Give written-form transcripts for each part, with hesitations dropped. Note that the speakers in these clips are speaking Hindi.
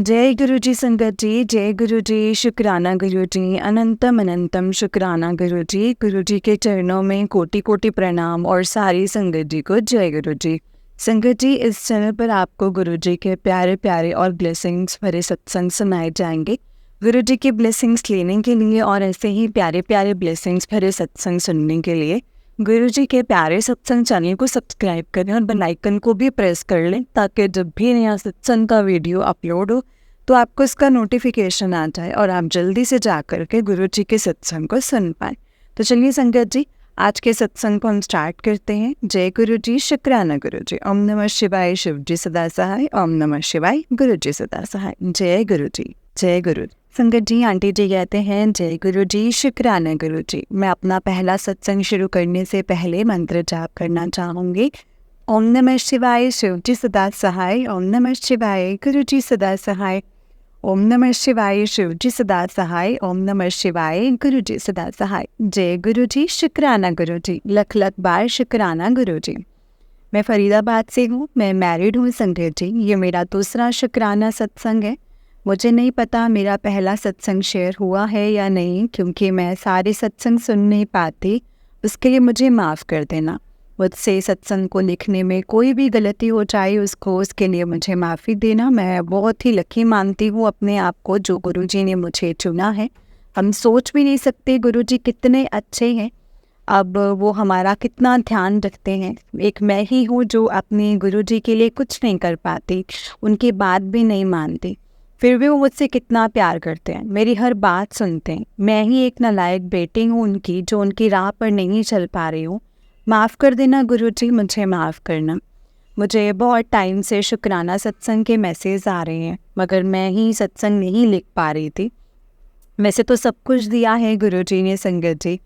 जय गुरु जी संगत जी, जय गुरु जी, शुक्राना गुरु जी, अनंतम अनंतम शुक्राना गुरु जी के चरणों में कोटि कोटि प्रणाम और सारी संगत जी को जय गुरु जी। संगत जी, इस चैनल पर आपको गुरु जी के प्यारे प्यारे और ब्लेसिंग्स भरे सत्संग सुनाए जाएंगे। गुरु जी की ब्लेसिंग्स लेने के लिए और ऐसे ही प्यारे प्यारे ब्लेसिंग्स भरे सत्संग सुनने के लिए गुरु जी के प्यारे सत्संग चैनल को सब्सक्राइब करें और बेल आइकन को भी प्रेस कर लें, ताकि जब भी नया सत्संग का वीडियो अपलोड हो तो आपको इसका नोटिफिकेशन आ जाए और आप जल्दी से जा कर के गुरु जी के सत्संग को सुन पाएँ। तो चलिए संगत जी, आज के सत्संग को हम स्टार्ट करते हैं। जय गुरु जी, शुक्राना गुरु जी। ओम नमः शिवाय, शिव जी सदा सहाय। ओम नमः शिवाय, गुरु जी सदा सहाय। जय गुरु जी, जय गुरु जी। संगत जी, आंटी जी कहते हैं जय गुरु जी, शुक्राना गुरु जी। मैं अपना पहला सत्संग शुरू करने से पहले मंत्र जाप करना चाहूँगी। ओम नमः शिवाय, शिव जी सदा सहाय। ओम नमः शिवाय, गुरु जी सदा सहाय। ओम नमः शिवाय, शिव जी सदा सहाय। ओम नमः शिवाय, गुरु जी सदा सहाय। जय गुरु जी, शुक्राना गुरु जी। लख लख बार शुक्राना गुरु जी। मैं फरीदाबाद से हूँ, मैं मैरिड हूँ संगत जी। ये मेरा दूसरा शुक्राना सत्संग है। मुझे नहीं पता मेरा पहला सत्संग शेयर हुआ है या नहीं, क्योंकि मैं सारे सत्संग सुन नहीं पाती। उसके लिए मुझे माफ़ कर देना। मुझसे सत्संग को लिखने में कोई भी गलती हो जाए उसके लिए मुझे माफ़ी देना। मैं बहुत ही लकी मानती हूँ अपने आप को, जो गुरुजी ने मुझे चुना है। हम सोच भी नहीं सकते गुरुजी कितने अच्छे हैं, अब वो हमारा कितना ध्यान रखते हैं। एक मैं ही हूँ जो अपने गुरुजी के लिए कुछ नहीं कर पाती, उनकी बात भी नहीं मानती, फिर भी वो मुझसे कितना प्यार करते हैं, मेरी हर बात सुनते हैं। मैं ही एक नालायक बेटी हूँ उनकी, जो उनकी राह पर नहीं चल पा रही हूँ। माफ़ कर देना गुरुजी, मुझे माफ़ करना। मुझे बहुत टाइम से शुक्राना सत्संग के मैसेज आ रहे हैं, मगर मैं ही सत्संग नहीं लिख पा रही थी। वैसे तो सब कुछ दिया है गुरुजी ने संगत जी,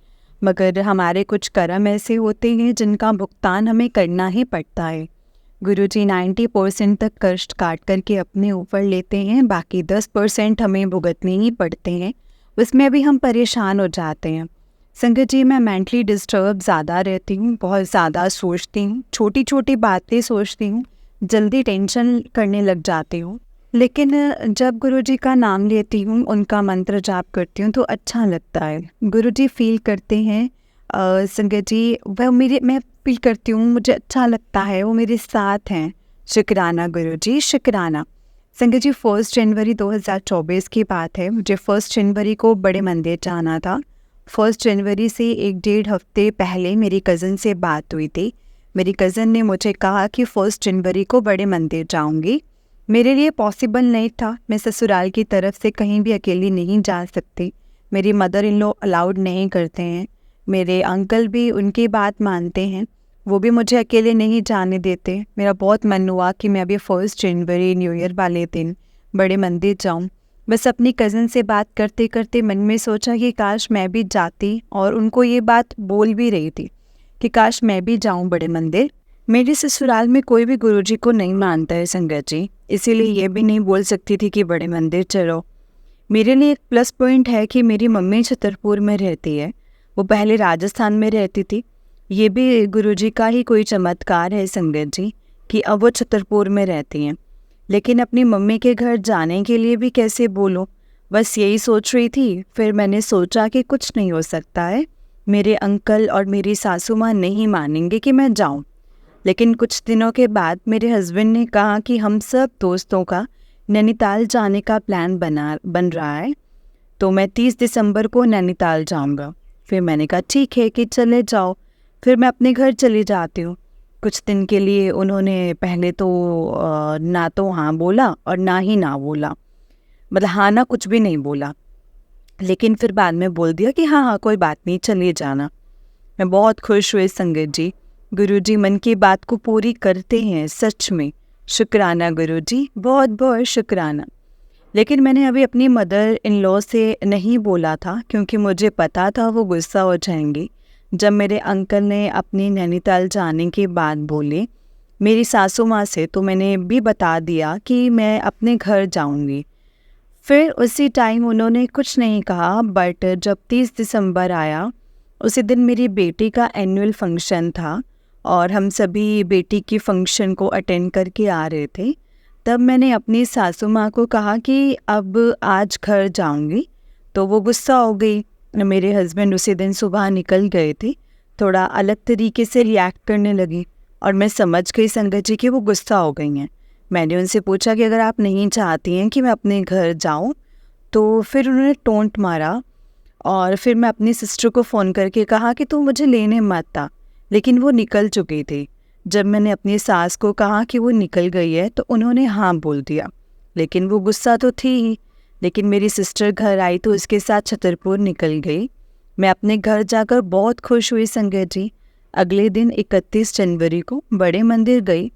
मगर हमारे कुछ कर्म ऐसे होते हैं जिनका भुगतान हमें करना ही पड़ता है। गुरुजी 90% तक कष्ट काट करके अपने ऊपर लेते हैं, बाकी 10% हमें भुगतने ही पड़ते हैं। उसमें भी हम परेशान हो जाते हैं। संगत जी, मैं मेंटली डिस्टर्ब ज़्यादा रहती हूँ, बहुत ज़्यादा सोचती हूँ, छोटी छोटी बातें सोचती हूँ, जल्दी टेंशन करने लग जाती हूँ। लेकिन जब गुरुजी का नाम लेती हूँ, उनका मंत्र जाप करती हूँ तो अच्छा लगता है। गुरुजी फील करते हैं संगत जी, मैं फील करती हूँ, मुझे अच्छा लगता है, वो मेरे साथ हैं। शुक्राना गुरुजी, शुक्राना। संगत जी, 1 जनवरी 2024 की बात है। मुझे 1 जनवरी को बड़े मंदिर जाना था। 1 जनवरी से 1-1.5 हफ्ते पहले मेरी कज़न से बात हुई थी। मेरी कज़न ने मुझे कहा कि 1 जनवरी को बड़े मंदिर जाऊंगी। मेरे लिए पॉसिबल नहीं था, मैं ससुराल की तरफ से कहीं भी अकेली नहीं जा सकती। मेरी मदर इन लॉ अलाउड नहीं करते हैं। मेरे अंकल भी उनकी बात मानते हैं, वो भी मुझे अकेले नहीं जाने देते। मेरा बहुत मन हुआ कि मैं अभी 1 जनवरी न्यू ईयर वाले दिन बड़े मंदिर जाऊं। बस अपनी कज़न से बात करते करते मन में सोचा कि काश मैं भी जाती, और उनको ये बात बोल भी रही थी कि काश मैं भी जाऊं बड़े मंदिर। मेरे ससुराल में कोई भी गुरुजी को नहीं मानता है संगत जी, इसीलिए ये भी नहीं बोल सकती थी कि बड़े मंदिर चलो। मेरे लिए एक प्लस पॉइंट है कि मेरी मम्मी छतरपुर में रहती है, वो पहले राजस्थान में रहती थी। ये भी गुरुजी का ही कोई चमत्कार है संगत जी, कि अब वो छतरपुर में रहती हैं। लेकिन अपनी मम्मी के घर जाने के लिए भी कैसे बोलूं, बस यही सोच रही थी। फिर मैंने सोचा कि कुछ नहीं हो सकता है, मेरे अंकल और मेरी सासू माँ नहीं मानेंगे कि मैं जाऊं। लेकिन कुछ दिनों के बाद मेरे हस्बैंड ने कहा कि हम सब दोस्तों का नैनीताल जाने का प्लान बन रहा है, तो मैं 30 दिसंबर को नैनीताल जाऊंगा। फिर मैंने कहा ठीक है कि चले जाओ। फिर मैं अपने घर चली जाती हूँ। कुछ दिन के लिए उन्होंने पहले तो ना तो हाँ बोला और ना ही ना बोला, मतलब हाँ ना कुछ भी नहीं बोला, लेकिन फिर बाद में बोल दिया कि हाँ हाँ कोई बात नहीं, चलिए जाना। मैं बहुत खुश हुई संगत जी, गुरुजी मन की बात को पूरी करते हैं सच में। शुक्राना गुरुजी, बहुत बहुत शुक्राना। लेकिन मैंने अभी अपनी मदर इन लॉ से नहीं बोला था, क्योंकि मुझे पता था वो गुस्सा हो जाएंगी। जब मेरे अंकल ने अपनी नैनीताल जाने की बात बोली मेरी सासू माँ से, तो मैंने भी बता दिया कि मैं अपने घर जाऊंगी। फिर उसी टाइम उन्होंने कुछ नहीं कहा, बट जब 30 दिसंबर आया, उसी दिन मेरी बेटी का एनुअल फंक्शन था और हम सभी बेटी की फंक्शन को अटेंड करके आ रहे थे। तब मैंने अपनी सासू माँ को कहा कि अब आज घर जाऊँगी, तो वो गुस्सा हो गई। मेरे हस्बैंड उसी दिन सुबह निकल गए थे, थोड़ा अलग तरीके से रिएक्ट करने लगी और मैं समझ गई संगत जी कि वो गुस्सा हो गई हैं। मैंने उनसे पूछा कि अगर आप नहीं चाहती हैं कि मैं अपने घर जाऊँ, तो फिर उन्होंने टोंट मारा और फिर मैं अपनी सिस्टर को फ़ोन करके कहा कि तू मुझे लेने मत आ, लेकिन वो निकल चुकी थी। जब मैंने अपनी सास को कहा कि वो निकल गई है, तो उन्होंने हाँ बोल दिया, लेकिन वो गुस्सा तो थी ही। लेकिन मेरी सिस्टर घर आई तो उसके साथ छतरपुर निकल गई। मैं अपने घर जाकर बहुत खुश हुई संगत जी। अगले दिन 31 जनवरी को बड़े मंदिर गई।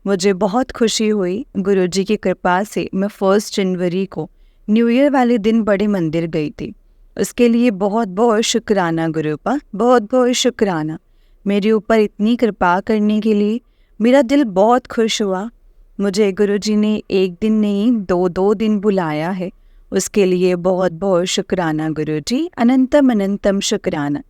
मुझे बहुत खुशी हुई, गुरुजी की कृपा से मैं 1 जनवरी को न्यू ईयर वाले दिन बड़े मंदिर गई थी। उसके लिए बहुत बहुत शुक्राना गुरुपा, बहुत बहुत शुक्राना मेरे ऊपर इतनी कृपा करने के लिए। मेरा दिल बहुत खुश हुआ। मुझे गुरुजी ने एक दिन नहीं 2-2 दिन बुलाया है, उसके लिए बहुत बहुत शुक्राना गुरुजी, अनंतम अनंतम शुक्राना।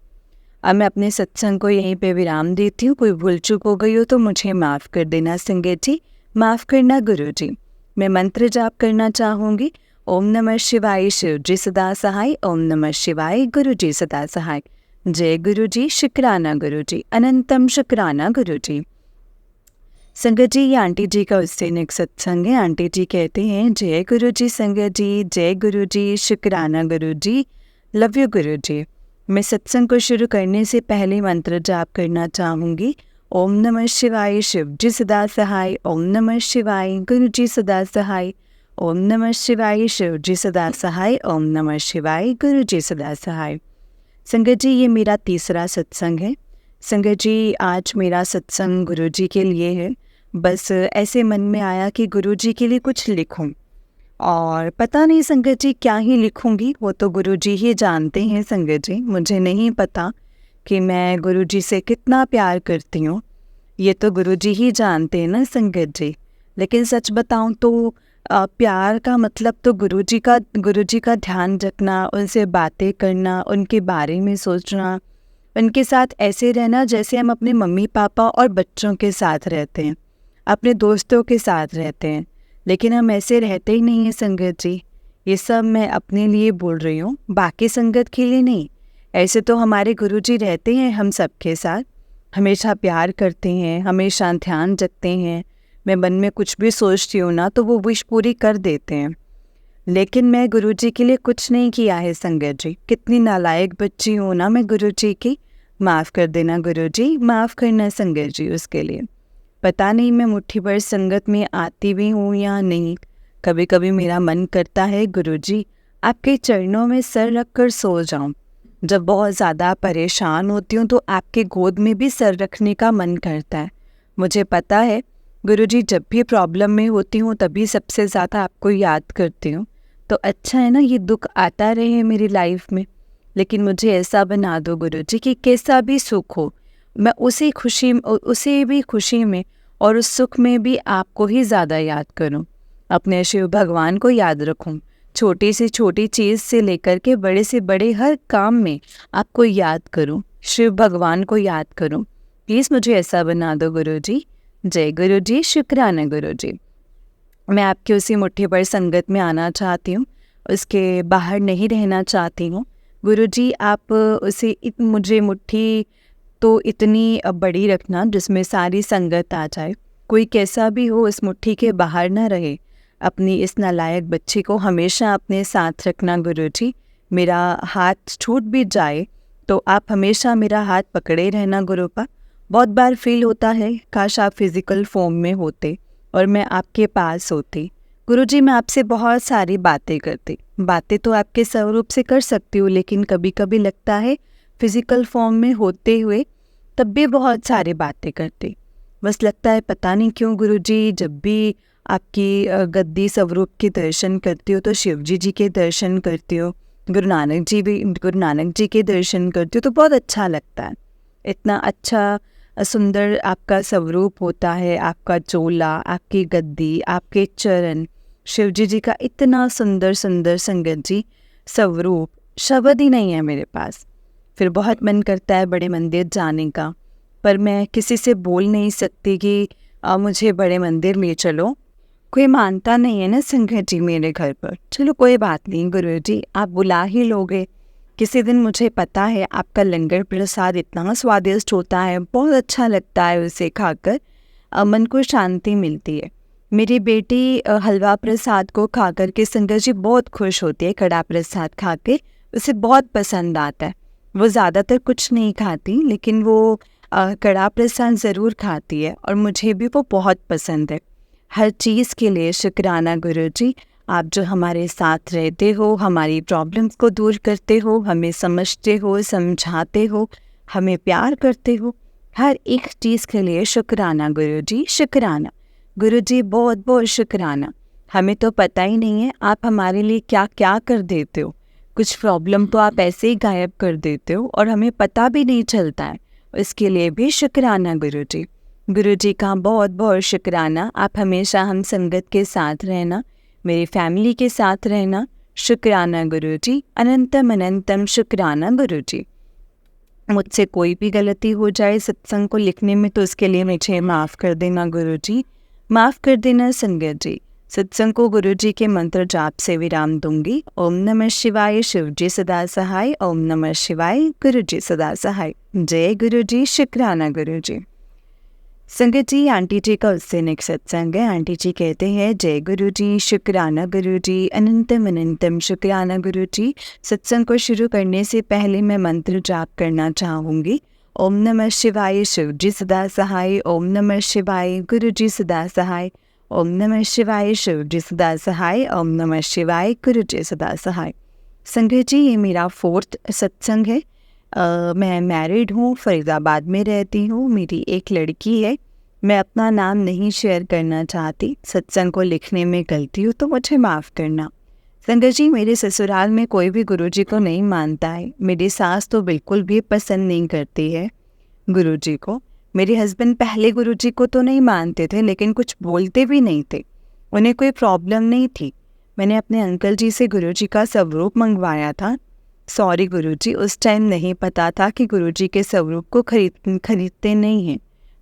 अब मैं अपने सत्संग को यहीं पे विराम देती हूँ। कोई भूल चूक हो गई हो तो मुझे माफ़ कर देना संगत जी, माफ़ करना गुरुजी। मैं मंत्र जाप करना चाहूँगी। ओम नमः शिवाय, शिव जी सदा सहाय। ओम नमः शिवाय, गुरु जी सदा सहाय। जय गुरु जी, शुक्राना गुरु जी, अनंतम शुक्राना गुरु जी। संगत जी, ये आंटी जी का उससे नेक सत्संग है। आंटी जी कहते हैं, जय गुरु जी संगत जी, जय गुरु जी, शुक्राना गुरु जी, लव यू गुरु जी। मैं सत्संग को शुरू करने से पहले मंत्र जाप करना चाहूँगी। ओम नमः शिवाय, शिव जी सदा सहाय। ओम नमः शिवाय, गुरु जी सदा सहाय। ओम नमः शिवाय, शिव जी सदा सहाय। ओम नमः शिवाय, गुरु जी सदा सहाय। संगत जी, ये मेरा तीसरा सत्संग है। संगत जी, आज मेरा सत्संग गुरु जी के लिए है। बस ऐसे मन में आया कि गुरु जी के लिए कुछ लिखूं, और पता नहीं संगत जी क्या ही लिखूंगी, वो तो गुरु जी ही जानते हैं। संगत जी, मुझे नहीं पता कि मैं गुरु जी से कितना प्यार करती हूँ, ये तो गुरु जी ही जानते हैं ना संगत जी। लेकिन सच बताऊँ तो प्यार का मतलब तो गुरु जी का ध्यान रखना, उनसे बातें करना, उनके बारे में सोचना, उनके साथ ऐसे रहना जैसे हम अपने मम्मी पापा और बच्चों के साथ रहते हैं, अपने दोस्तों के साथ रहते हैं। लेकिन हम ऐसे रहते ही नहीं हैं संगत जी। ये सब मैं अपने लिए बोल रही हूँ, बाकी संगत के लिए नहीं। ऐसे तो हमारे गुरु जी रहते हैं हम सबके साथ, हमेशा प्यार करते हैं, हमेशा ध्यान रखते हैं। मैं मन में कुछ भी सोचती हूँ ना, तो वो विश पूरी कर देते हैं। लेकिन मैं गुरु जी के लिए कुछ नहीं किया है संगत जी। कितनी नालायक बच्ची हूँ ना मैं गुरु जी की। माफ़ कर देना गुरु जी, माफ़ करना संगत जी उसके लिए। पता नहीं मैं मुट्ठी भर संगत में आती भी हूँ या नहीं। कभी कभी मेरा मन करता है गुरु जी, आपके चरणों में सर रख कर सो जाऊँ। जब बहुत ज़्यादा परेशान होती हूँ तो आपके गोद में भी सर रखने का मन करता है। मुझे पता है गुरुजी, जब भी प्रॉब्लम में होती हूँ तभी सबसे ज़्यादा आपको याद करती हूँ। तो अच्छा है ना, ये दुख आता रहे मेरी लाइफ में, लेकिन मुझे ऐसा बना दो गुरुजी कि कैसा भी सुख हो, मैं उसी भी खुशी में और उस सुख में भी आपको ही ज़्यादा याद करूँ। अपने शिव भगवान को याद रखूँ। छोटी से छोटी चीज़ से लेकर के बड़े से बड़े हर काम में आपको याद करूँ, शिव भगवान को याद करूँ। प्लीज़ मुझे ऐसा बना दो गुरुजी। जय गुरु जी, शुक्राना गुरु जी। मैं आपकी उसी मुट्ठी भर संगत में आना चाहती हूँ, उसके बाहर नहीं रहना चाहती हूँ। गुरु जी, आप मुझे मुट्ठी तो इतनी बड़ी रखना जिसमें सारी संगत आ जाए। कोई कैसा भी हो, इस मुट्ठी के बाहर ना रहे। अपनी इस नालायक बच्ची को हमेशा अपने साथ रखना गुरु जी। मेरा हाथ छूट भी जाए तो आप हमेशा मेरा हाथ पकड़े रहना गुरुपा। बहुत बार फील होता है काश आप फिज़िकल फॉर्म में होते और मैं आपके पास होती। गुरुजी, मैं आपसे बहुत सारी बातें करती। बातें तो आपके स्वरूप से कर सकती हूँ, लेकिन कभी कभी लगता है फिज़िकल फॉर्म में होते हुए तब भी बहुत सारी बातें करती। बस लगता है पता नहीं क्यों गुरुजी, जब भी आपकी गद्दी स्वरूप के दर्शन करती हो तो शिव जी के दर्शन करती हो, गुरु नानक जी के दर्शन करती हो तो बहुत अच्छा लगता है। इतना अच्छा सुंदर आपका स्वरूप होता है, आपका चोला, आपकी गद्दी, आपके चरण, शिव जी का इतना सुंदर सुंदर संगत जी स्वरूप, शब्द ही नहीं है मेरे पास। फिर बहुत मन करता है बड़े मंदिर जाने का, पर मैं किसी से बोल नहीं सकती कि मुझे बड़े मंदिर ले चलो। कोई मानता नहीं है ना संगत जी मेरे घर पर। चलो कोई बात नहीं गुरुजी, आप बुला ही लोगे किसी दिन। मुझे पता है आपका लंगर प्रसाद इतना स्वादिष्ट होता है, बहुत अच्छा लगता है उसे खाकर, मन को शांति मिलती है। मेरी बेटी हलवा प्रसाद को खाकर के संगत जी बहुत खुश होती है, कड़ा प्रसाद खा के उसे बहुत पसंद आता है। वो ज़्यादातर कुछ नहीं खाती, लेकिन वो कड़ा प्रसाद ज़रूर खाती है और मुझे भी वो बहुत पसंद है। हर चीज़ के लिए शुक्राना गुरुजी, आप जो हमारे साथ रहते हो, हमारी प्रॉब्लम्स को दूर करते हो, हमें समझते हो, समझाते हो, हमें प्यार करते हो, हर एक चीज़ के लिए शुक्राना गुरुजी, शुक्राना गुरुजी, बहुत बहुत शुक्राना। हमें तो पता ही नहीं है आप हमारे लिए क्या क्या कर देते हो। कुछ प्रॉब्लम तो आप ऐसे ही गायब कर देते हो और हमें पता भी नहीं चलता है। इसके लिए भी शुक्राना गुरुजी। गुरुजी का बहुत बहुत शुक्राना। आप हमेशा हम संगत के साथ रहना, मेरी फैमिली के साथ रहना। शुक्राना गुरुजी, अनंतम अनंतम शुक्राना गुरुजी। मुझसे कोई भी गलती हो जाए सत्संग को लिखने में तो उसके लिए मुझे माफ़ कर देना गुरुजी, माफ़ कर देना संगत जी। सत्संग को गुरुजी के मंत्र जाप से विराम दूंगी। ओम नमः शिवाय, शिव जी सदा सहाय। ओम नमः शिवाय, गुरुजी सदा सहाय। जय गुरुजी, शुक्राना गुरुजी। संगत जी, आंटी जी का उससे नेक्स्ट सत्संग है। आंटी जी कहते हैं, जय गुरुजी, शुक्राना गुरुजी, अनंतम अनंतम शुक्राना गुरुजी। सत्संग को शुरू करने से पहले मैं मंत्र जाप करना चाहूँगी। ओम नमः शिवाय, शिव जी सदा सहाय। ओम नमः शिवाय, गुरुजी सदा सहाय। ओम नमः शिवाय, शिव जी सदा सहाय। ओम नमः शिवाय, गुरुजी सदा सहाय। संगत जी, ये मेरा 4th सत्संग है। मैं मैरिड हूँ, फरीदाबाद में रहती हूँ, मेरी एक लड़की है। मैं अपना नाम नहीं शेयर करना चाहती, सत्संग को लिखने में गलती हो तो मुझे माफ़ करना। संगत जी, मेरे ससुराल में कोई भी गुरुजी को नहीं मानता है। मेरी सास तो बिल्कुल भी पसंद नहीं करती है गुरुजी को। मेरे हस्बैंड पहले गुरुजी को तो नहीं मानते थे, लेकिन कुछ बोलते भी नहीं थे, उन्हें कोई प्रॉब्लम नहीं थी। मैंने अपने अंकल जी से गुरुजी का स्वरूप मंगवाया था। सॉरी गुरुजी, उस टाइम नहीं पता था कि गुरुजी के स्वरूप को खरीदते नहीं हैं।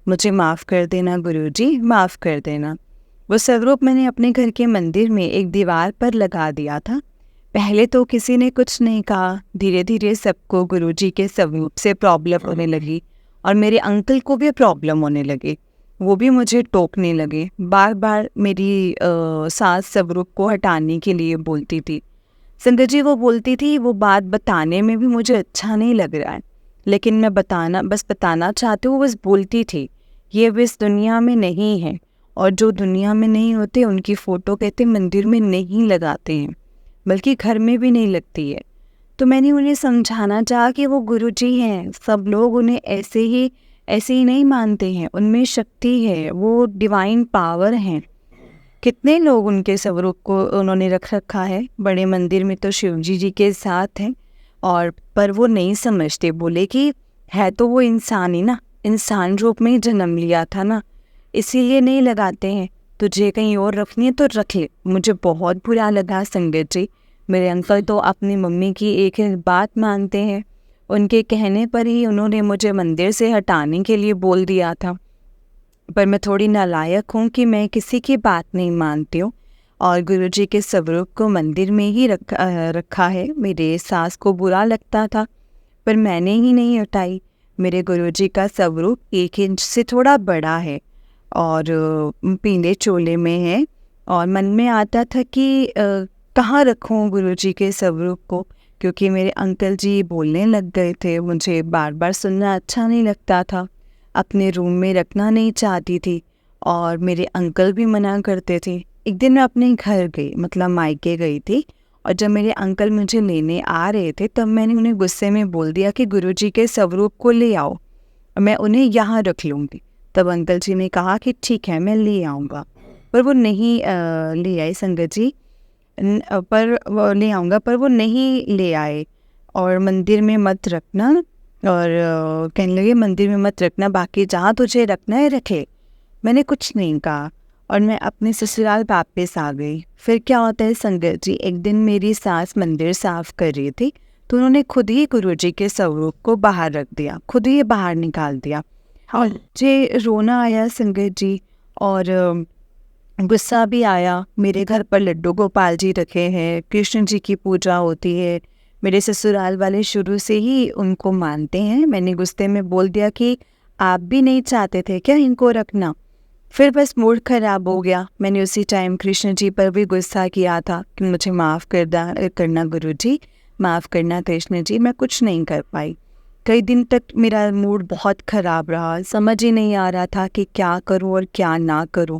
मुझे माफ़ कर देना गुरुजी, माफ़ कर देना। वो स्वरूप मैंने अपने घर के मंदिर में एक दीवार पर लगा दिया था। पहले तो किसी ने कुछ नहीं कहा, धीरे धीरे सबको गुरुजी के स्वरूप से प्रॉब्लम होने लगी और मेरे अंकल को भी प्रॉब्लम होने लगी। वो भी मुझे टोकने लगे, बार बार मेरी सास स्वरूप को हटाने के लिए बोलती थी। संगत जी, वो बोलती थी, वो बात बताने में भी मुझे अच्छा नहीं लग रहा है, लेकिन मैं बताना चाहती हूँ, बस बोलती थी। ये इस दुनिया में नहीं है और जो दुनिया में नहीं होते उनकी फ़ोटो कहते मंदिर में नहीं लगाते हैं, बल्कि घर में भी नहीं लगती है। तो मैंने उन्हें समझाना चाहा कि वो गुरुजी हैं, सब लोग उन्हें ऐसे ही नहीं मानते हैं, उनमें शक्ति है, वो डिवाइन पावर हैं। कितने लोग उनके स्वरूप को उन्होंने रख रखा है, बड़े मंदिर में तो शिवजी जी के साथ हैं, और पर वो नहीं समझते। बोले कि है तो वो इंसान ही ना, इंसान रूप में जन्म लिया था ना, इसीलिए नहीं लगाते हैं। तुझे कहीं और रखनी है तो रख ले। मुझे बहुत बुरा लगा संगत जी। मेरे अंकल तो अपनी मम्मी की एक एक बात मानते हैं, उनके कहने पर ही उन्होंने मुझे मंदिर से हटाने के लिए बोल दिया था। पर मैं थोड़ी नालायक हूँ कि मैं किसी की बात नहीं मानती हूँ और गुरुजी के स्वरूप को मंदिर में ही रखा है। मेरे सास को बुरा लगता था, पर मैंने ही नहीं हटाई। मेरे गुरुजी का स्वरूप 1 इंच से थोड़ा बड़ा है और पीले चोले में है, और मन में आता था कि कहाँ रखूँ गुरुजी के स्वरूप को, क्योंकि मेरे अंकल जी बोलने लग गए थे। मुझे बार बार सुनना अच्छा नहीं लगता था, अपने रूम में रखना नहीं चाहती थी और मेरे अंकल भी मना करते थे। एक दिन मैं अपने घर गई, मतलब मायके गई थी, और जब मेरे अंकल मुझे लेने आ रहे थे तब मैंने उन्हें गुस्से में बोल दिया कि गुरुजी के स्वरूप को ले आओ, मैं उन्हें यहाँ रख लूँगी। तब अंकल जी ने कहा कि ठीक है, मैं ले आऊँगा, पर वो नहीं ले आए संगत जी। पर वो ले आऊँगा, पर वो नहीं ले आए और मंदिर में मत रखना, और कहने लगे मंदिर में मत रखना, बाकी जहाँ तुझे रखना है रखे। मैंने कुछ नहीं कहा और मैं अपने ससुराल वापस आ गई। फिर क्या होता है संगत जी, एक दिन मेरी सास मंदिर साफ कर रही थी तो उन्होंने खुद ही गुरुजी के स्वरूप को बाहर रख दिया, खुद ही बाहर निकाल दिया और मुझे रोना आया संगत जी। और गुस्सा भी आया। मेरे घर पर लड्डू गोपाल जी रखे हैं, कृष्ण जी की पूजा होती है। मेरे ससुराल वाले शुरू से ही उनको मानते हैं। मैंने गुस्से में बोल दिया कि आप भी नहीं चाहते थे क्या इनको रखना? फिर बस मूड खराब हो गया। मैंने उसी टाइम कृष्ण जी पर भी गुस्सा किया था कि मुझे माफ़ करना गुरुजी, माफ़ करना कृष्ण जी, मैं कुछ नहीं कर पाई। कई दिन तक मेरा मूड बहुत ख़राब रहा, समझ ही नहीं आ रहा था कि क्या करूं और क्या ना करूं।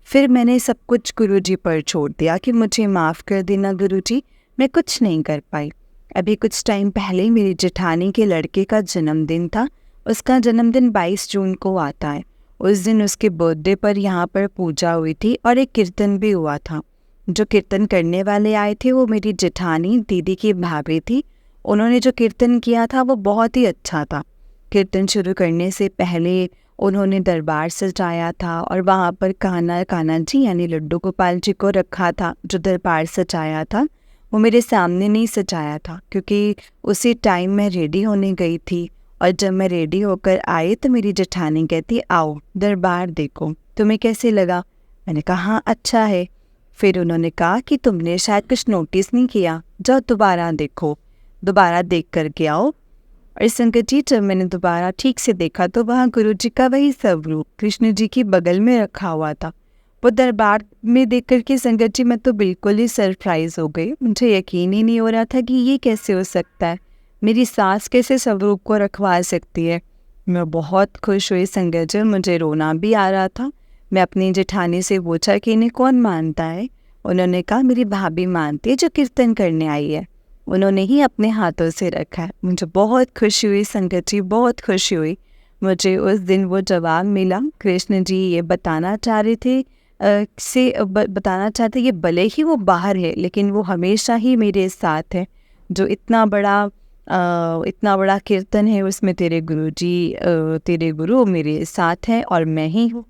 फिर मैंने सब कुछ गुरुजी पर छोड़ दिया कि मुझे माफ़ कर देना गुरुजी, मैं कुछ नहीं कर पाई। अभी कुछ टाइम पहले मेरी जेठानी के लड़के का जन्मदिन था। उसका जन्मदिन 22 जून को आता है। उस दिन उसके बर्थडे पर यहाँ पर पूजा हुई थी और एक कीर्तन भी हुआ था। जो कीर्तन करने वाले आए थे वो मेरी जेठानी दीदी की भाभी थी। उन्होंने जो कीर्तन किया था वो बहुत ही अच्छा था। कीर्तन शुरू करने से पहले उन्होंने दरबार सजाया था और वहाँ पर कान्हा जी यानी लड्डू गोपाल जी को रखा था। जो दरबार सजाया था वो मेरे सामने नहीं सजाया था, क्योंकि उसी टाइम मैं रेडी होने गई थी। और जब मैं रेडी होकर आई तो मेरी जेठानी कहती, आओ दरबार देखो, तुम्हें कैसे लगा? मैंने कहा हाँ अच्छा है। फिर उन्होंने कहा कि तुमने शायद कुछ नोटिस नहीं किया, जाओ दोबारा देखो, दोबारा देख कर के आओ। और संगत जी, जब मैंने दोबारा ठीक से देखा तो वहाँ गुरु जी का वही स्वरूप कृष्ण जी की बगल में रखा हुआ था। वो दरबार में देख कर के संगत जी मैं तो बिल्कुल ही सरप्राइज हो गई। मुझे यकीन ही नहीं हो रहा था कि ये कैसे हो सकता है, मेरी सास कैसे स्वरूप को रखवा सकती है। मैं बहुत खुश हुई संगत जी, मुझे रोना भी आ रहा था। मैं अपनी जेठानी से पूछा कि इन्हें कौन मानता है? उन्होंने कहा मेरी भाभी मानती है जो कीर्तन करने आई है, उन्होंने ही अपने हाथों से रखा है। मुझे बहुत खुशी हुई संगत जी, बहुत खुशी हुई। मुझे उस दिन वो जवाब मिला। कृष्ण जी ये बताना चाह रहे थे बताना चाहते ये भले ही वो बाहर है लेकिन वो हमेशा ही मेरे साथ है। जो इतना बड़ा कीर्तन है उसमें तेरे तेरे गुरु मेरे साथ हैं और मैं ही हूँ।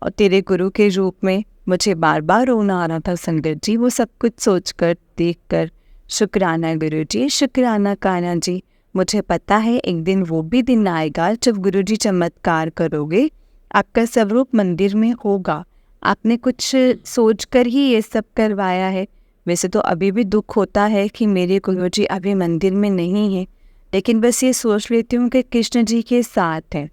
और तेरे गुरु के रूप में मुझे बार बार रोना आ रहा था संगत जी, वो सब कुछ सोचकर देखकर। शुक्राना गुरुजी, शुक्राना कान्हा जी। मुझे पता है एक दिन वो भी दिन आएगा जब गुरुजी चमत्कार करोगे, आपका स्वरूप मंदिर में होगा। आपने कुछ सोचकर ही ये सब करवाया है। वैसे तो अभी भी दुख होता है कि मेरे गुरुजी अभी मंदिर में नहीं है, लेकिन बस ये सोच लेती हूँ कि कृष्ण जी के साथ हैं।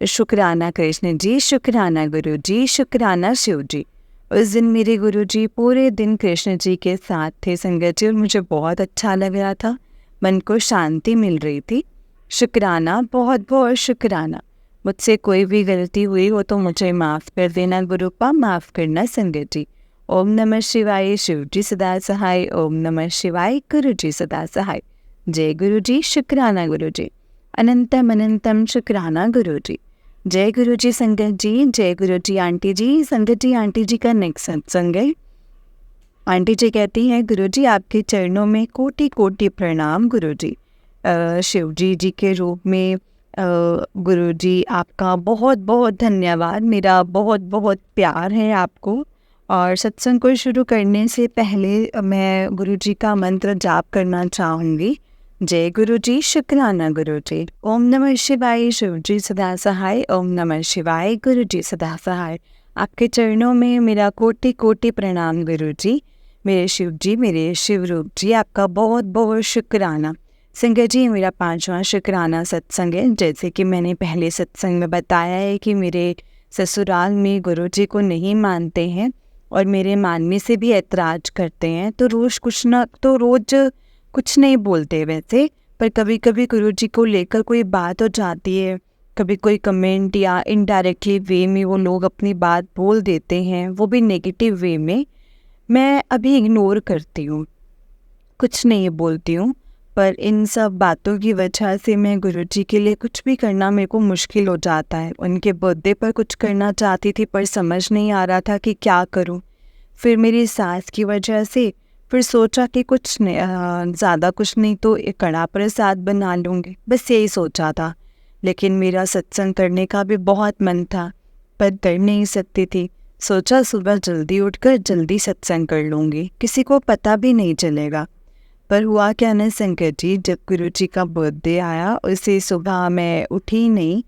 शुक्राना कृष्ण जी, शुक्राना गुरुजी, शुक्राना शिव जी। उस दिन मेरे गुरुजी पूरे दिन कृष्ण जी के साथ थे संगत जी, और मुझे बहुत अच्छा लग रहा था, मन को शांति मिल रही थी। शुक्राना, बहुत बहुत शुक्राना। मुझसे कोई भी गलती हुई हो तो मुझे माफ़ कर देना गुरुपा, माफ़ करना संगत जी। ओम नमः शिवाय, शिव जी सदा सहाय। ओम नमः शिवाय, गुरु जी सदा सहाय। जय गुरु जी, शुक्राना गुरु जी। अनंतम अनंतम शुक्राना गुरु जी। जय गुरु जी संगत जी, जय गुरु जी आंटी जी। संगत जी, आंटी जी का नेक्स्ट सत्संग है। आंटी जी कहती हैं, गुरु जी आपके चरणों में कोटि कोटि प्रणाम गुरु जी। शिव जी के रूप में गुरु जी आपका बहुत बहुत धन्यवाद, मेरा बहुत बहुत प्यार है आपको। और सत्संग को शुरू करने से पहले मैं गुरु जी का मंत्र जाप करना चाहूँगी। जय गुरु जी, शुक्राना गुरु जी। ओम नमः शिवाय, शिव जी सदा सहाय। ओम नमः शिवाय, गुरु जी सदा सहाय। आपके चरणों में मेरा कोटि कोटि प्रणाम गुरु जी। मेरे शिव जी, मेरे शिव रूप जी, आपका बहुत बहुत शुक्राना। संगत जी, मेरा 5वां शुक्राना सत्संग है। जैसे कि मैंने पहले सत्संग में बताया है कि मेरे ससुराल में गुरु जी को नहीं मानते हैं और मेरे मानने से भी ऐतराज़ करते हैं, तो रोज़ कुछ नहीं बोलते वैसे, पर कभी कभी गुरु जी को लेकर कोई बात हो जाती है, कभी कोई कमेंट या इनडायरेक्टली वे में वो लोग अपनी बात बोल देते हैं, वो भी नेगेटिव वे में। मैं अभी इग्नोर करती हूँ, कुछ नहीं बोलती हूँ। पर इन सब बातों की वजह से मैं गुरुजी के लिए कुछ भी करना मेरे को मुश्किल हो जाता है। उनके बर्थडे पर कुछ करना चाहती थी पर समझ नहीं आ रहा था कि क्या करूँ। फिर मेरी सास की वजह से फिर सोचा कि कुछ नहीं, ज़्यादा कुछ नहीं तो एक कड़ा प्रसाद बना लूँगी, बस यही सोचा था। लेकिन मेरा सत्संग करने का भी बहुत मन था पर कर नहीं सकती थी। सोचा सुबह जल्दी उठकर जल्दी सत्संग कर लूँगी, किसी को पता भी नहीं चलेगा। पर हुआ क्या न संकट जी, जब गुरु जी का बर्थडे आया उसी सुबह मैं उठी नहीं,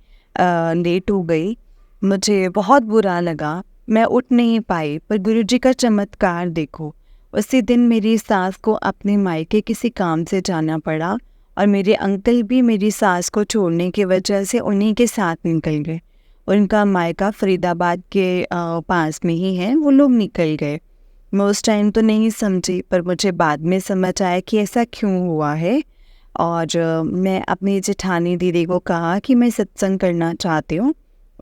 लेट हो गई। मुझे बहुत बुरा लगा। मैं उठ नहीं पाई, पर गुरुजी का चमत्कार देखो। उसी दिन मेरी सास को अपने मायके किसी काम से जाना पड़ा और मेरे अंकल भी मेरी सास को छोड़ने की वजह से उन्हीं के साथ निकल गए। उनका मायका फरीदाबाद के पास में ही है, वो लोग निकल गए। मैं उस टाइम तो नहीं समझी, पर मुझे बाद में समझ आया कि ऐसा क्यों हुआ है। और मैं अपनी जेठानी दीदी को कहा कि मैं सत्संग करना चाहती हूँ।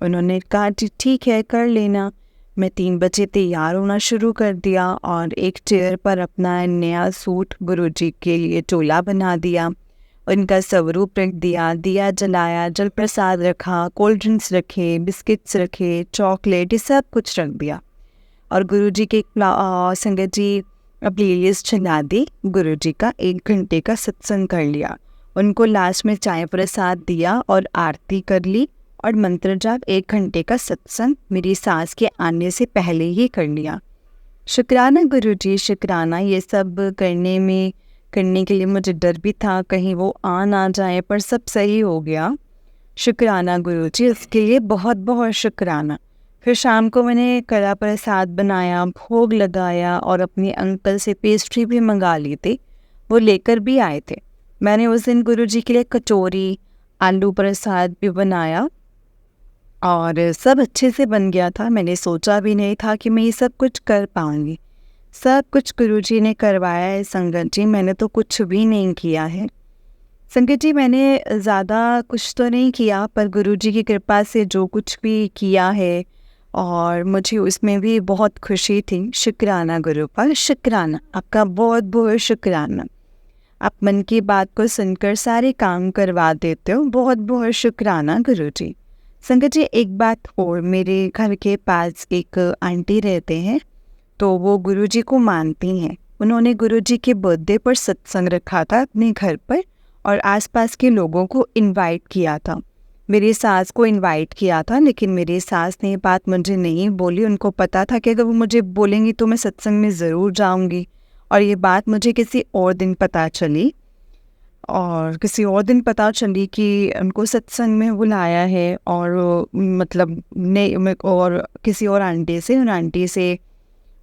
उन्होंने कहा जी ठीक है, कर लेना। मैं 3 बजे तैयार होना शुरू कर दिया और एक चेयर पर अपना नया सूट गुरुजी के लिए चोला बना दिया, उनका स्वरूप रख दिया, दिया जलाया, जल प्रसाद रखा, कोल्ड ड्रिंक्स रखे, बिस्किट्स रखे, चॉकलेट, ये सब कुछ रख दिया। और गुरुजी के संगत जी प्लेलिस्ट चला दी। गुरुजी का 1 घंटे का सत्संग कर लिया। उनको लास्ट में चाय प्रसाद दिया और आरती कर ली और मंत्र जाप 1 घंटे का सत्संग मेरी सास के आने से पहले ही कर लिया। शुक्राना गुरुजी, शुक्राना। ये सब करने के लिए मुझे डर भी था कहीं वो आ ना जाए, पर सब सही हो गया। शुक्राना गुरुजी, उसके लिए बहुत बहुत शुक्राना। फिर शाम को मैंने कड़ा प्रसाद बनाया, भोग लगाया और अपने अंकल से पेस्ट्री भी मंगा ली थी, वो लेकर भी आए थे। मैंने उस दिन गुरुजी के लिए कचौरी, आलू प्रसाद भी बनाया और सब अच्छे से बन गया था। मैंने सोचा भी नहीं था कि मैं ये सब कुछ कर पाऊँगी। सब कुछ गुरुजी ने करवाया है संगत जी, मैंने तो कुछ भी नहीं किया है। संगत जी, मैंने ज़्यादा कुछ तो नहीं किया, पर गुरुजी की कृपा से जो कुछ भी किया है और मुझे उसमें भी बहुत खुशी थी। शुक्राना गुरुपाल, शुक्राना, आपका बहुत बहुत शुक्राना। आप मन की बात को सुनकर सारे काम करवा देते हो, बहुत बहुत शुक्राना गुरुजी। संगत जी, एक बात और, मेरे घर के पास एक आंटी रहते हैं, तो वो गुरुजी को मानती हैं। उन्होंने गुरुजी के बर्थडे पर सत्संग रखा था अपने घर पर और आसपास के लोगों को इनवाइट किया था। मेरी सास को इनवाइट किया था, लेकिन मेरी सास ने ये बात मुझे नहीं बोली। उनको पता था कि अगर वो मुझे बोलेंगी तो मैं सत्संग में ज़रूर जाऊंगी, और ये बात मुझे किसी और दिन पता चली। और किसी और दिन पता चली कि उनको सत्संग में बुलाया है, और मतलब ने और किसी और आंटी से, उन आंटी से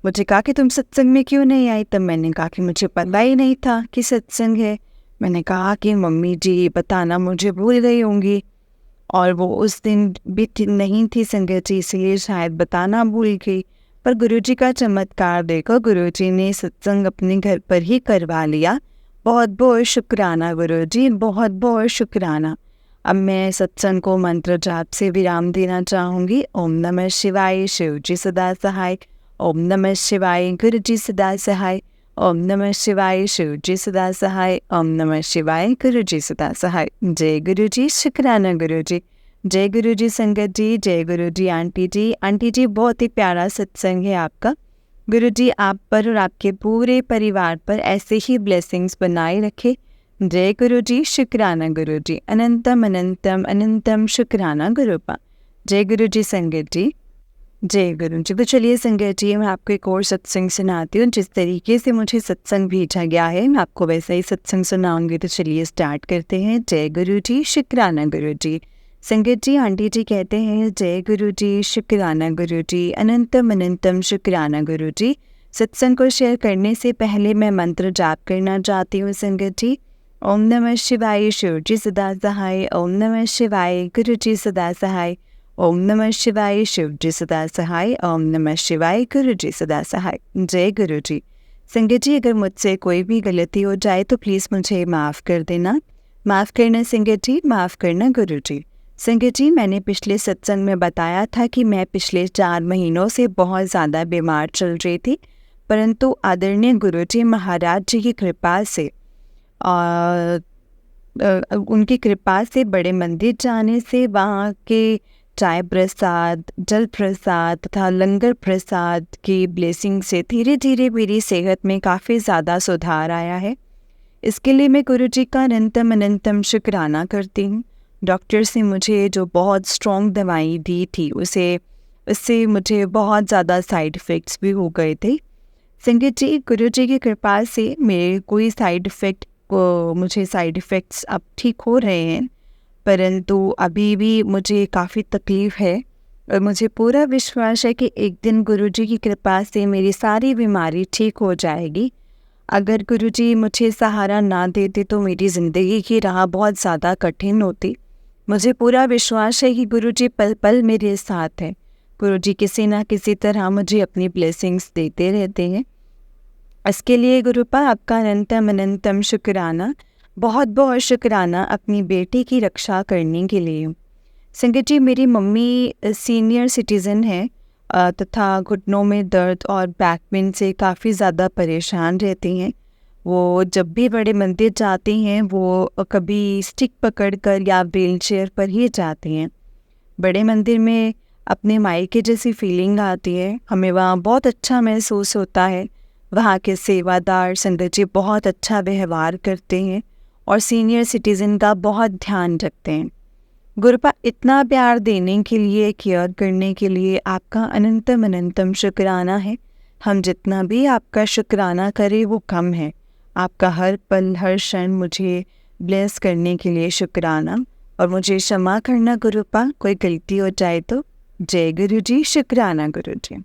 मुझे कहा कि तुम सत्संग में क्यों नहीं आई। तब मैंने कहा कि मुझे पता ही नहीं था कि सत्संग है। मैंने कहा कि मम्मी जी बताना, मुझे भूल गई होंगी, और वो उस दिन भी नहीं थी संगत जी, इसलिए शायद बताना भूल गई। पर गुरुजी का चमत्कार देखो, गुरुजी ने सत्संग अपने घर पर ही करवा लिया। बहुत बहुत शुक्राना गुरुजी, बहुत बहुत शुक्राना। अब मैं सत्संग को मंत्र जाप से विराम देना चाहूँगी। ओम नमः शिवाय, शिव जी सदा सहाय। ओम नमः शिवाय, गुरुजी सदा सहाय। ओम नमः शिवाय, शिव जी सदा सहाय। ओम नमः शिवाय, गुरुजी सदा सहाय। जय गुरुजी, शुक्राना गुरुजी। जय गुरुजी संगत जी, जय गुरुजी आंटी जी। आंटी जी, बहुत ही प्यारा सत्संग है आपका। गुरुजी आप पर और आपके पूरे परिवार पर ऐसे ही ब्लेसिंग्स बनाए रखे। जय गुरुजी, शुक्राना गुरुजी। अनंतम अनंतम अनंतम शुक्राना गुरुपा। जय गुरुजी संगत जी, जय गुरु जी। तो चलिए संगत जी, मैं आपको एक और सत्संग सुनाती हूँ। जिस तरीके से मुझे सत्संग भेजा गया है, मैं आपको वैसा ही सत्संग सुनाऊंगी। तो चलिए स्टार्ट करते हैं। जय गुरु जी, शुक्राना गुरु जी। संगत जी, आंटी जी कहते हैं जय गुरु जी, शुक्राना गुरु जी, अनंतम अनंतम शुक्राना गुरु जी। सत्संग को शेयर करने से पहले मैं मंत्र जाप करना चाहती हूँ संगत जी। ओम नमः शिवाय, शिव जी सदा सहाय। ओम नमः शिवाय, गुरु जी सदा सहाय। ओम नमः शिवाय, शिव जी सदा सहाय। ओम नमः शिवाय, गुरु जी सदा सहाय। जय गुरु जी। संगत जी, अगर मुझसे कोई भी गलती हो जाए तो प्लीज़ मुझे माफ़ कर देना। माफ़ करना संगत जी, माफ़ करना गुरु जी। संगत जी, मैंने पिछले सत्संग में बताया था कि मैं पिछले 4 महीनों से बहुत ज़्यादा बीमार चल रही थी, परंतु आदरणीय गुरु जी महाराज जी की कृपा से उनकी कृपा से बड़े मंदिर जाने से, वहाँ के चाय प्रसाद, जल प्रसाद तथा लंगर प्रसाद की ब्लेसिंग से धीरे धीरे मेरी सेहत में काफ़ी ज़्यादा सुधार आया है। इसके लिए मैं गुरुजी का अनंतम अनंतम शुक्राना करती हूँ। डॉक्टर्स ने मुझे जो बहुत स्ट्रॉन्ग दवाई दी थी, उससे मुझे बहुत ज़्यादा साइड इफ़ेक्ट्स भी हो गए थे। संगत जी, गुरुजी की कृपा से मेरे कोई मुझे साइड इफ़ेक्ट्स अब ठीक हो रहे हैं, परंतु अभी भी मुझे काफ़ी तकलीफ़ है। और मुझे पूरा विश्वास है कि एक दिन गुरुजी की कृपा से मेरी सारी बीमारी ठीक हो जाएगी। अगर गुरुजी मुझे सहारा ना देते तो मेरी ज़िंदगी की राह बहुत ज़्यादा कठिन होती। मुझे पूरा विश्वास है कि गुरुजी पल पल मेरे साथ हैं। गुरुजी किसी ना किसी तरह मुझे अपनी ब्लेसिंग्स देते रहते हैं। इसके लिए गुरुपा आपका अनंतम अनंतम शुक्राना, बहुत बहुत शुक्राना अपनी बेटी की रक्षा करने के लिए। संगत जी, मेरी मम्मी सीनियर सिटीज़न है तथा घुटनों में दर्द और बैक पेन से काफ़ी ज़्यादा परेशान रहती हैं। वो जब भी बड़े मंदिर जाती हैं वो कभी स्टिक पकड़कर या व्हील चेयर पर ही जाती हैं। बड़े मंदिर में अपने मायके जैसी फीलिंग आती है, हमें वहाँ बहुत अच्छा महसूस होता है। वहाँ के सेवादार संगत जी बहुत अच्छा व्यवहार करते हैं और सीनियर सिटीज़न का बहुत ध्यान रखते हैं। गुरुपा इतना प्यार देने के लिए, केयर करने के लिए आपका अनंतम अनंतम शुक्राना है। हम जितना भी आपका शुक्राना करें वो कम है। आपका हर पल हर क्षण मुझे ब्लेस करने के लिए शुक्राना, और मुझे क्षमा करना गुरुपा, कोई गलती हो जाए तो। जय गुरु जी, शुक्राना गुरु जी।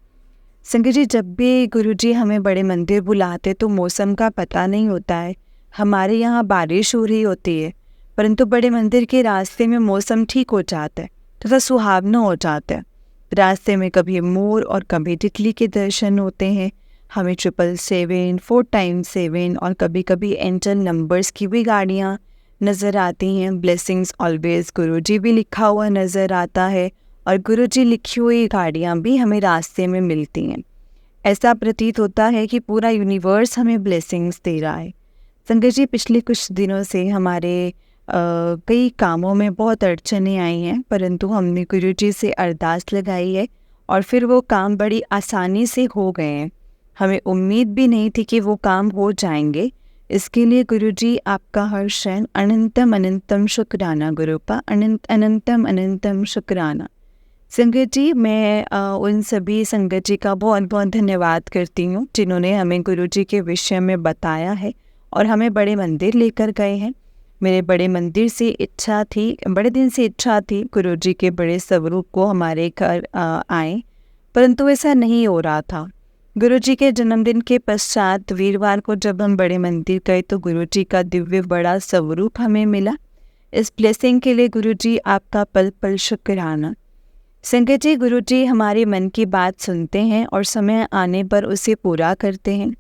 संगत जी, जब भी गुरु जी हमें बड़े मंदिर बुलाते तो मौसम का पता नहीं होता है। हमारे यहाँ बारिश हो रही होती है, परंतु बड़े मंदिर के रास्ते में मौसम ठीक हो जाता है तथा सुहावना हो जाता है। रास्ते में कभी मोर और कभी तितली के दर्शन होते हैं। हमें 777, 4x7 और कभी कभी एंजल नंबर्स की भी गाड़ियाँ नज़र आती हैं। ब्लेसिंग्स ऑलवेज गुरुजी भी लिखा हुआ नज़र आता है और गुरुजी लिखी हुई गाड़ियाँ भी हमें रास्ते में मिलती हैं। ऐसा प्रतीत होता है कि पूरा यूनिवर्स हमें ब्लेसिंग्स दे रहा है। संगत जी, पिछले कुछ दिनों से हमारे कई कामों में बहुत अड़चनें आई हैं, परंतु हमने गुरुजी से अरदास लगाई है और फिर वो काम बड़ी आसानी से हो गए हैं। हमें उम्मीद भी नहीं थी कि वो काम हो जाएंगे। इसके लिए गुरुजी आपका हर क्षण अनंतम अनंतम शुक्राना गुरुपा, अनंतम अनंतम शुक्राना। संगत जी, मैं उन सभी संगत जी का बहुत बहुत धन्यवाद करती हूँ जिन्होंने हमें गुरुजी के विषय में बताया है और हमें बड़े मंदिर लेकर गए हैं। मेरे बड़े मंदिर से इच्छा थी, बड़े दिन से इच्छा थी गुरुजी के बड़े स्वरूप को हमारे घर आए, परंतु ऐसा नहीं हो रहा था। गुरुजी के जन्मदिन के पश्चात वीरवार को जब हम बड़े मंदिर गए तो गुरुजी का दिव्य बड़ा स्वरूप हमें मिला। इस ब्लेसिंग के लिए गुरुजी आपका पल पल शुक्राना। संगत जी, गुरुजी हमारे मन की बात सुनते हैं और समय आने पर उसे पूरा करते हैं।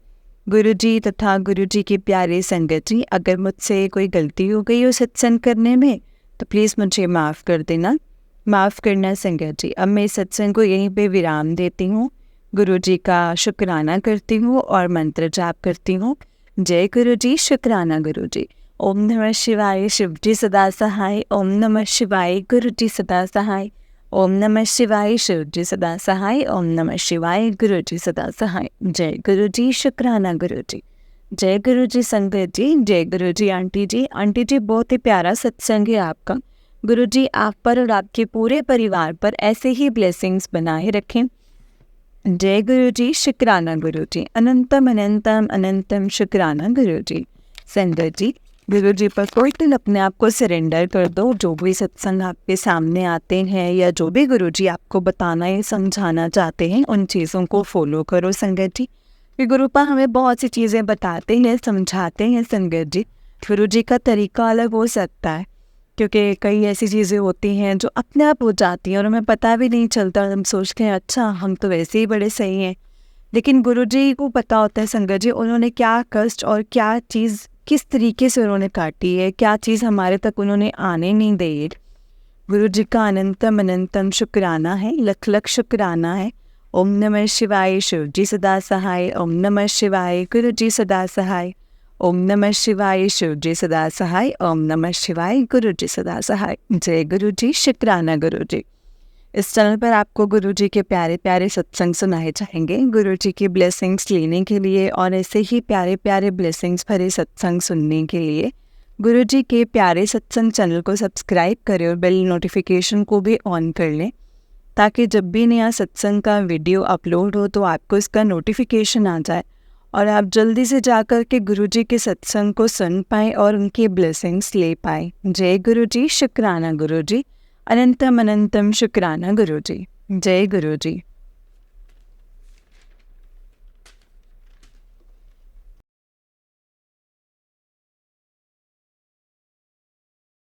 गुरुजी तथा गुरुजी के प्यारे संगत जी, अगर मुझसे कोई गलती हो गई हो सत्संग करने में तो प्लीज़ मुझे माफ़ कर देना, माफ़ करना संगत जी। अब मैं इस सत्संग को यहीं पे विराम देती हूँ। गुरुजी का शुक्राना करती हूँ और मंत्र जाप करती हूँ। जय गुरुजी, शुक्राना गुरुजी। ओम नमः शिवाय, शिवजी सदा सहाय। ओम नमः शिवाय, गुरुजी सदा सहाय। ओम नमः शिवाय, शिवजी सदा सहाय। ओम नमः शिवाय, गुरुजी सदा सहाय। जय गुरुजी, शुक्राना गुरुजी। जय गुरुजी संगत जी, जय गुरुजी आंटी जी। आंटी जी, बहुत ही प्यारा सत्संग है आपका। गुरुजी आप पर और आपके पूरे परिवार पर ऐसे ही ब्लेसिंग्स बनाए रखें। जय गुरुजी, शुक्राना गुरुजी। अनंतम अनंतम अनंतम शुक्राना गुरुजी। संगत जी, गुरुजी पर टोटल अपने आप को सरेंडर कर दो। जो भी सत्संग आपके सामने आते हैं या जो भी गुरुजी आपको बताना या समझाना चाहते हैं उन चीज़ों को फॉलो करो संगत जी। कि गुरुपा हमें बहुत सी चीज़ें बताते हैं, समझाते हैं संगत जी। गुरुजी का तरीका अलग हो सकता है, क्योंकि कई ऐसी चीज़ें होती हैं जो अपने आप हो जाती हैं और हमें पता भी नहीं चलता। हम सोचते हैं अच्छा हम तो वैसे ही बड़े सही हैं, लेकिन गुरुजी को पता होता है संगत जी उन्होंने क्या कष्ट और क्या चीज़ किस तरीके से उन्होंने काटी है, क्या चीज़ हमारे तक उन्होंने आने नहीं दी। गुरुजी का अनंतम अनंतम शुक्राना है, लख लख शुक्राना है। ओम नमः शिवाय, शिवजी सदा सहाय। ओम नमः शिवाय, गुरुजी सदा सहाय। ओम नमः शिवाय, शिवजी सदा सहाय। ओम नमः शिवाय, गुरुजी सदा सहाय। जय गुरुजी, शुक्राना गुरुजी। इस चैनल पर आपको गुरुजी के प्यारे प्यारे सत्संग सुनाए जाएंगे। गुरुजी की ब्लेसिंग्स लेने के लिए और ऐसे ही प्यारे प्यारे ब्लेसिंग्स भरे सत्संग सुनने के लिए गुरुजी के प्यारे सत्संग चैनल को सब्सक्राइब करें और बेल नोटिफिकेशन को भी ऑन कर लें, ताकि जब भी नया सत्संग का वीडियो अपलोड हो तो आपको इसका नोटिफिकेशन आ जाए और आप जल्दी से जाकर के गुरुजी के सत्संग को सुन पाएँ और उनकी ब्लेसिंग्स ले पाएँ। जय गुरुजी, शुक्राना गुरुजी। अनंतम अनंतम शुक्राना गुरुजी। जय गुरु जी।